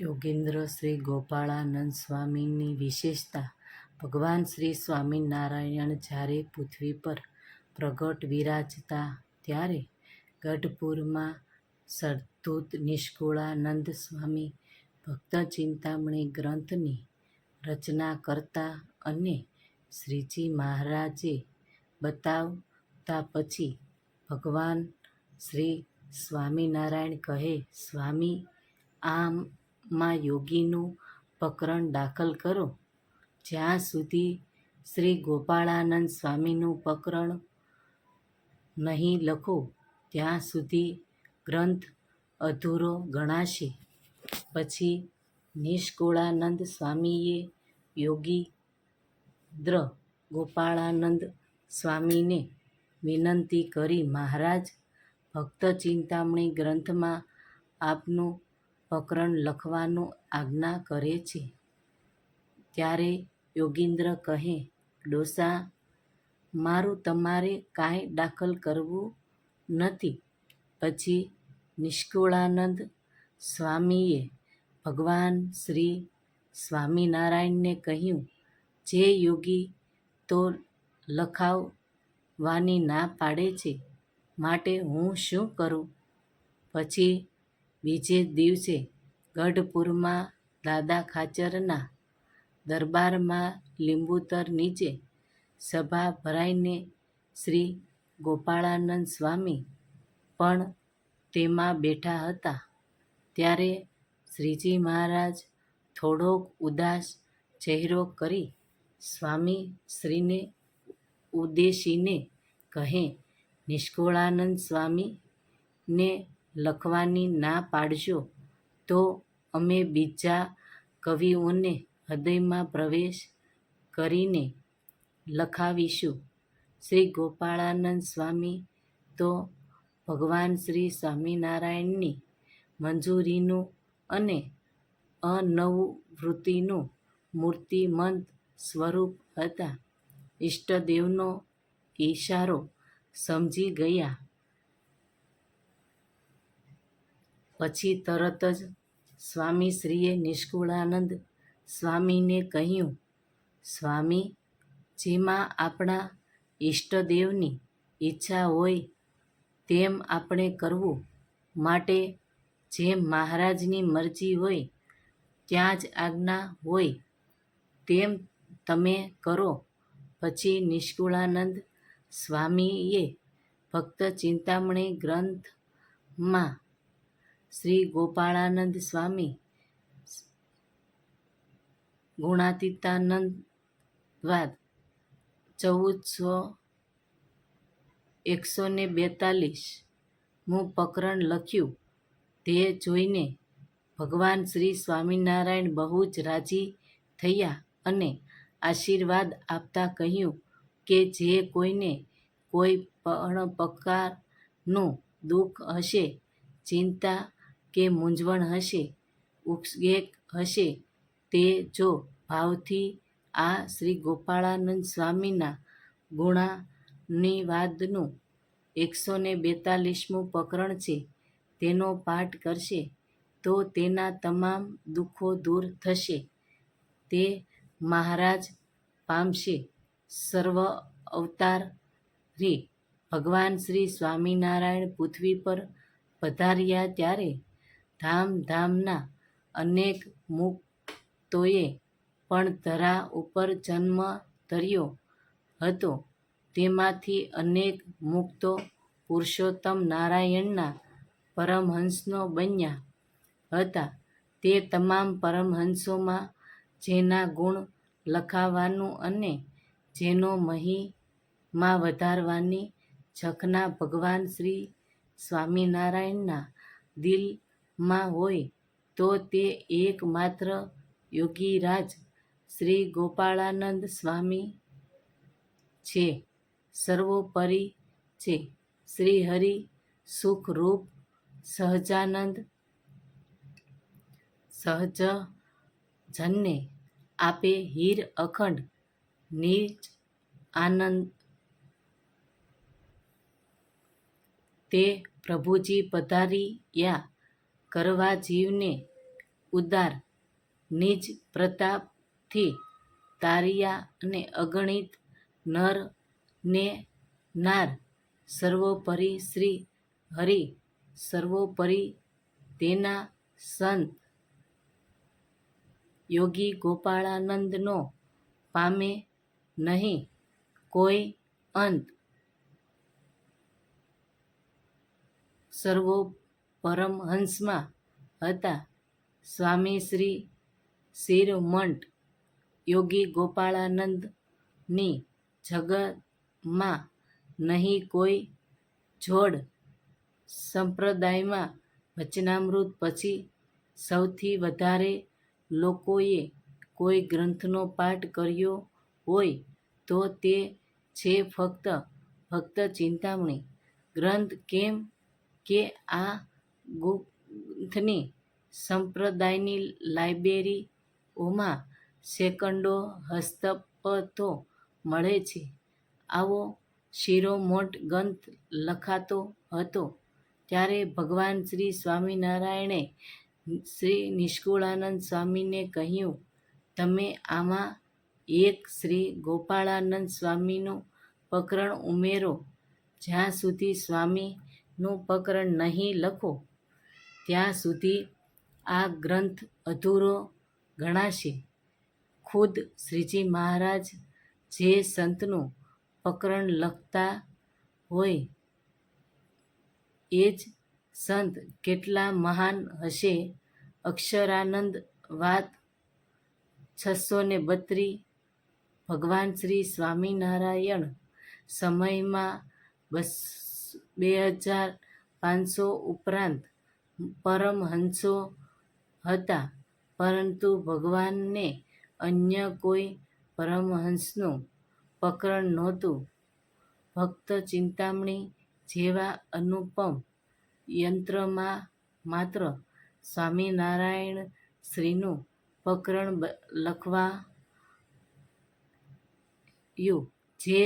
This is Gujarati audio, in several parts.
યોગેન્દ્ર શ્રી ગોપાળાનંદ સ્વામીની વિશેષતા. ભગવાન શ્રી સ્વામિનારાયણ જ્યારે પૃથ્વી પર પ્રગટ વિરાજતા ત્યારે ગઢપુરમાં સરધૂત નિષ્કુળાનંદ સ્વામી ભક્ત ચિંતામણી ગ્રંથની રચના કરતા અને શ્રીજી મહારાજે બતાવતા પછી ભગવાન શ્રી સ્વામિનારાયણ કહે, સ્વામી, આમાં યોગીનું પ્રકરણ દાખલ કરો. જ્યાં સુધી શ્રી ગોપાળાનંદ સ્વામીનું પ્રકરણ નહીં લખો ત્યાં સુધી ગ્રંથ અધૂરો ગણાશે. પછી નિષ્કુળાનંદ સ્વામીએ યોગીન્દ્ર ગોપાળાનંદ સ્વામીને વિનંતી કરી, મહારાજ, ભક્ત ચિંતામણી ગ્રંથમાં આપનું પ્રકરણ લખવાનું આજ્ઞા કરે છે. ત્યારે યોગીન્દ્ર કહે, ડોસા, મારું તમારે કાંઈ દાખલ કરવું નથી. પછી નિષ્કુળાનંદ સ્વામીએ ભગવાન શ્રી સ્વામિનારાયણને કહ્યું, જે યોગી તો લખાવવાની ના પાડે છે, માટે હું શું કરું? પછી બીજે દિવસે ગઢપુરમાં દાદા ખાચરના દરબારમાં લીંબુતર નીચે સભા ભરાઈને શ્રી ગોપાળાનંદ સ્વામી પણ તેમાં બેઠા હતા. ત્યારે શ્રીજી મહારાજ થોડોક ઉદાસ ચહેરો કરી સ્વામી શ્રીને ઉદ્દેશીને કહે, નિષ્કુળાનંદ સ્વામીને લખવાની ના પાડશો તો અમે બીજા કવિઓને હૃદયમાં પ્રવેશ કરીને લખાવીશું. શ્રી ગોપાળાનંદ સ્વામી તો ભગવાન શ્રી સ્વામિનારાયણની મંજૂરીનું અને અનવૃત્તિનું મૂર્તિમંત સ્વરૂપ હતા. ઈષ્ટદેવનો ઈશારો સમજી ગયા પછી તરત જ સ્વામીશ્રીએ નિષ્કુળાનંદ સ્વામીને કહ્યું, સ્વામી, જેમાં આપણા ઈષ્ટદેવની ઈચ્છા હોય તેમ આપણે કરવું. માટે જેમ મહારાજની મરજી હોય ત્યાં જ આજ્ઞા હોય તેમ તમે કરો. પછી નિષ્કુળાનંદ સ્વામીએ ભક્ત ચિંતામણી ગ્રંથમાં શ્રી ગોપાળાનંદ સ્વામી ગુણાતીતાનંદવાદ 142મું પ્રકરણ લખ્યું. તે જોઈને ભગવાન શ્રી સ્વામિનારાયણ બહુ જ રાજી થયા અને આશીર્વાદ આપતા કહ્યું કે જે કોઈને કોઈ પણ પ્રકારનું દુઃખ હશે, ચિંતા કે મૂંઝવણ હશે, ઉદ્વેગ હશે, તે જો ભાવથી આ શ્રી ગોપાળાનંદ સ્વામીના ગુણાનુવાદનું 142મું પ્રકરણ છે તેનો પાઠ કરશે તો તેના તમામ દુઃખો દૂર થશે. તે મહારાજ પામશે. સર્વ અવતારી ભગવાન શ્રી સ્વામિનારાયણ પૃથ્વી પર પધાર્યા ત્યારે ધામધામના અનેક મુક્તોએ પણ ધરા ઉપર જન્મ ધર્યો હતો. તેમાંથી અનેક મુક્તો પુરુષોત્તમ નારાયણના પરમહંસો બન્યા હતા. તે તમામ પરમહંસોમાં જેના ગુણ લખાવાનું અને જેનો મહિમા વધારવાની ઝંખના ભગવાન શ્રી સ્વામિનારાયણના દિલમાં હોય તો તે એકમાત્ર યોગીરાજ શ્રી ગોપાળાનંદ સ્વામી છે. સર્વોપરી છે. શ્રી હરિ સુખરૂપ સહજાનંદ સહજજનને આપે હીર અખંડ નિજ આનંદ. તે પ્રભુજી પધાર્યા કરવા જીવને ઉદાર નિજ પ્રતાપથી તાર્યા અને અગણિત નર ને નાર સર્વોપરી શ્રી હરિ સર્વોપરી તેના સંત યોગી ગોપાળાનંદનો પામે નહીં કોઈ અંત. સર્વો પરમહંસમાં હતા સ્વામી શ્રી શિરમંઠ યોગી ગોપાળાનંદની જગતમાં નહીં કોઈ જોડ. સંપ્રદાયમાં વચનામૃત પછી સૌથી વધારે લોકોએ કોઈ ગ્રંથનો પાઠ કર્યો હોય તો તે છે ફક્ત ભક્ત ચિંતામણી ગ્રંથ. કેમ કે આ ગ્રંથની સંપ્રદાયની લાઇબ્રેરીઓમાં સેંકડો હસ્તપ્રતો મળે છે. આવો શિરોમોટ ગ્રંથ લખાતો હતો ત્યારે ભગવાન શ્રી સ્વામિનારાયણે શ્રી નિષ્કુળાનંદ સ્વામીને કહ્યું, તમે આમાં એક શ્રી ગોપાળાનંદ સ્વામીનું પ્રકરણ ઉમેરો. જ્યાં સુધી સ્વામીનું પ્રકરણ નહીં લખો ત્યાં સુધી આ ગ્રંથ અધૂરો ગણાશે. ખુદ શ્રીજી મહારાજ જે સંતનું પ્રકરણ લખતા હોય એ જ સંત કેટલા મહાન હશે. અક્ષરાનંદ વાત 632 ભગવાન શ્રી સ્વામિનારાયણ સમયમાં 2500 ઉપરાંત પરમહંસો હતા, પરંતુ ભગવાનને અન્ય કોઈ પરમહંસનું પ્રકરણ નહોતું. ભક્ત ચિંતામણી જેવા અનુપમ યંત્રમાં માત્ર સ્વામિનારાયણ શ્રીનું પ્રકરણ લખવાયું, જે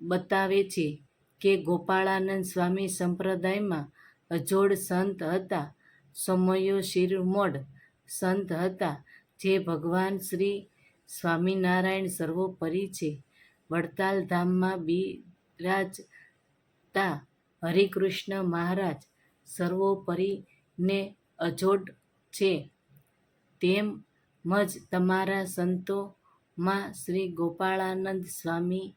બતાવે છે કે ગોપાળાનંદ સ્વામી સંપ્રદાયમાં અજોડ સંત હતા. સ્વામીઓ શિરોમોડ સંત હતા જે ભગવાન શ્રી સ્વામિનારાયણ સર્વોપરી છે. વડતાલ ધામમાં બિરાજતા હરિકૃષ્ણ મહારાજ સર્વોપરી ને અજોડ છે. તેમ જ તમારા સંતોમાં શ્રી ગોપાળાનંદ સ્વામી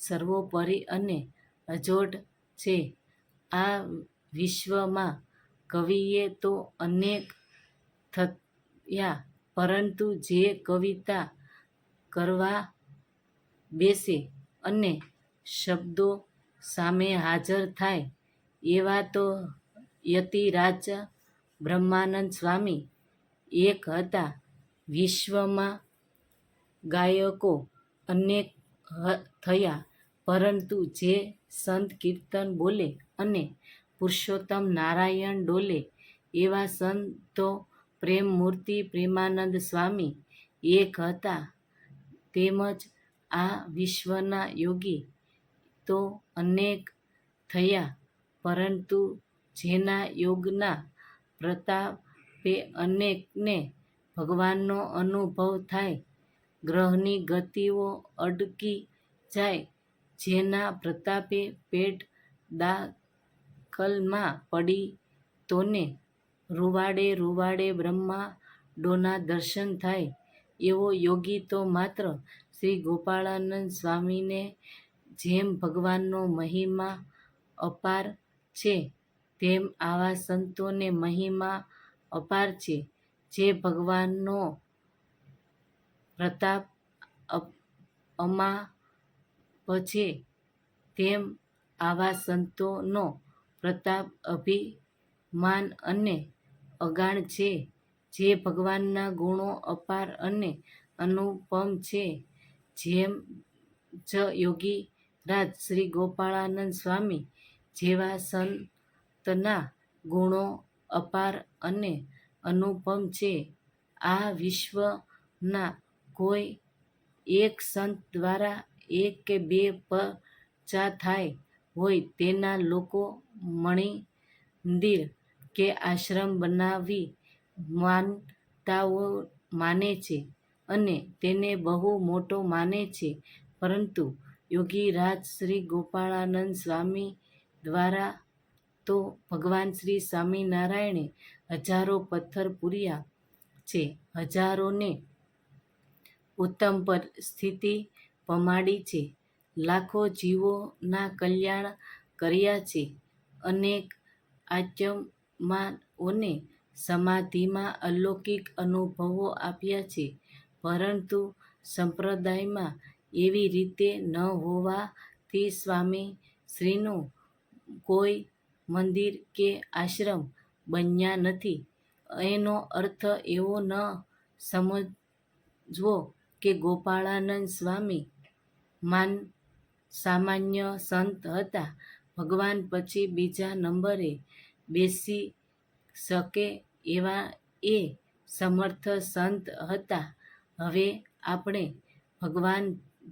સર્વોપરી અને અજોડ છે. આ વિશ્વમાં કવિએ તો અનેક થયા, પરંતુ જે કવિતા કરવા બેસે અને શબ્દો સામે હાજર થાય એવા તો યતિરાજ બ્રહ્માનંદ સ્વામી એક હતા. વિશ્વમાં ગાયકો અનેક થયા, પરંતુ જે સંત કીર્તન બોલે અને પુરુષોત્તમ નારાયણ ડોલે એવા સંત તો પ્રેમમૂર્તિ પ્રેમાનંદ સ્વામી એક હતા. તેમજ આ વિશ્વના યોગી તો અનેક થયા, પરંતુ જેના યોગના પ્રતાપે અનેકને ભગવાનનો અનુભવ થાય, ગ્રહની ગતિઓ અડકી જાય, જેના પ્રતાપે પેટ દાખલમાં પડી તોને રૂવાડે રૂવાડે બ્રહ્માંડોના દર્શન થાય, એવો યોગી તો માત્ર શ્રી ગોપાળાનંદ સ્વામીને. જેમ ભગવાનનો મહિમા અપાર છે તેમ આવા સંતોને મહિમા અપાર છે. જે ભગવાનનો પ્રતાપ અમાપ છે તેમ આવા સંતોનો પ્રતાપ અભિમાન અને અગાણ છે. જે ભગવાનના ગુણો અપાર અને અનુપમ છે. જેમ જ યોગીરાજ શ્રી ગોપાળાનંદ સ્વામી જેવા સંતના ગુણો અપાર અને અનુપમ છે. આ વિશ્વના કોઈ એક સંત દ્વારા એક કે બે પ્રજા થાય હોય તેના લોકો મંદિર કે આશ્રમ બનાવી માનતાઓ માને છે અને તેને બહુ મોટો માને છે, પરંતુ યોગીરાજ શ્રી ગોપાળાનંદ સ્વામી દ્વારા તો ભગવાન શ્રી સ્વામિનારાયણે હજારો પથ્થર પૂર્યા છે, હજારોને ઉત્તમ પરિસ્થિતિ પમાડી છે, લાખો જીવોના કલ્યાણ કર્યા છે, અનેક આત્માઓને સમાધિમાં અલૌકિક અનુભવો આપ્યા છે, પરંતુ સંપ્રદાયમાં એવી રીતે ન હોવાથી સ્વામી શ્રીનું કોઈ મંદિર કે આશ્રમ બન્યા નથી. એનો અર્થ એવો ન સમજવો કે ગોપાળાનંદ સ્વામી સામાન્ય સંત હતા. ભગવાન પછી બીજા નંબરે બેસી શકે એવા એ સમર્થ સંત હતા. હવે આપણે ભગવાન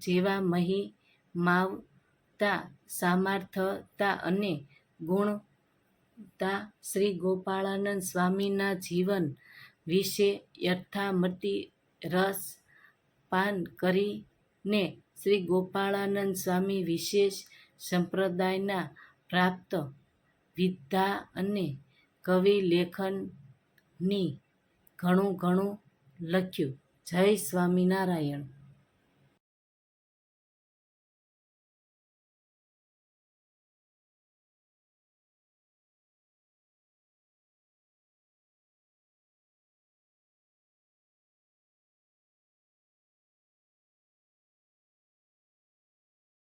જેવા મહિમાવતા, સામર્થતા અને ગુણતા શ્રી ગોપાળાનંદ સ્વામીના જીવન વિશે યથામતિ રસપાન કરીને શ્રી ગોપાળાનંદ સ્વામી વિશેષ સંપ્રદાયના પ્રાપ્ત વિદ્યા અને કવિ લેખનની ઘણું લખ્યું. જય સ્વામિનારાયણ.